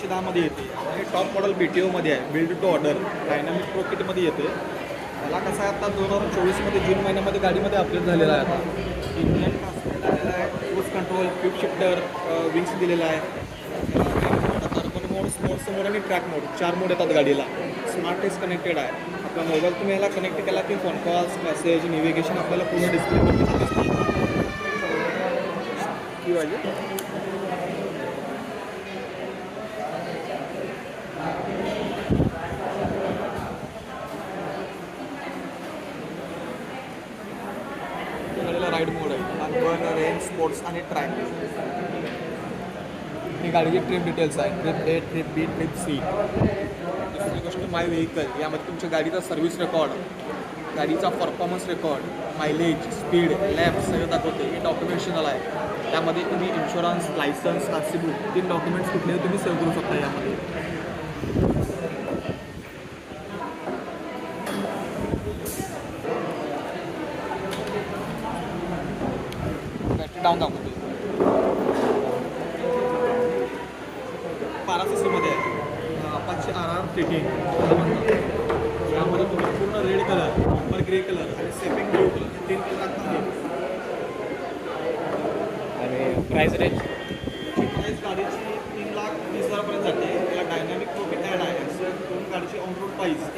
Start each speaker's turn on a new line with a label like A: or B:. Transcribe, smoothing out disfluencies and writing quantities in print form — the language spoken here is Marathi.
A: 210मध्ये येते. हे टॉप मॉडेल BTOमध्ये आहे, build to order dynamic pro किटमध्ये येते. मला कसं आहे आता 2024मध्ये जून महिन्यामध्ये गाडीमध्ये अपडेट झालेला आहे. आता इंडियन ट्रान्समिट आलेला आहे, cruise control, quick shifter, wings दिलेला आहे. अर्बन मोड, स्पोर्ट्स मोड आणि ट्रॅक मोड 4 मोड येतात गाडीला. स्मार्ट टेस्ट कनेक्टेड आहे. आपला मोबाईल तुम्ही ह्याला कनेक्ट केला की फोन कॉल्स, मेसेज, नेव्हिगेशन आपल्याला पूर्ण डिस्प्लेवरती दिसतं. की पाहिजे गाडीला राईड मोड आहे, अर्बन, रेंज, स्पोर्ट्स आणि ट्रॅक. ही गाडीची ट्रिप डिटेल्स आहे, trip A, trip B, trip C. दुसरी गोष्ट माय व्हेकल, यामध्ये तुमच्या गाडीचा सर्व्हिस रेकॉर्ड, गाडीचा performance record, mileage, speed, lab सगळं दाखवते. हे डॉक्युमेंटेशनल आहे. त्यामध्ये तुम्ही insurance, licence, RC book 3 documents कुठलेही तुम्ही सेव्ह करू शकता यामध्ये. बॅटरी डाऊन दाखवते. 1200cc आहे. Apache RR ट्रेकिंग यामध्ये तुम्ही पूर्ण red colour, copper grey colour आणि सेपिंग ब्लू कलर 3 कलर आहेत.
B: आणि प्राईस रेंज
A: प्राईस गाडीची 3,30,000पर्यंत जाते. त्याला डायनामिक प्रो किट ॲड आहे. असं दोन गाडीची ऑन रोड प्राईस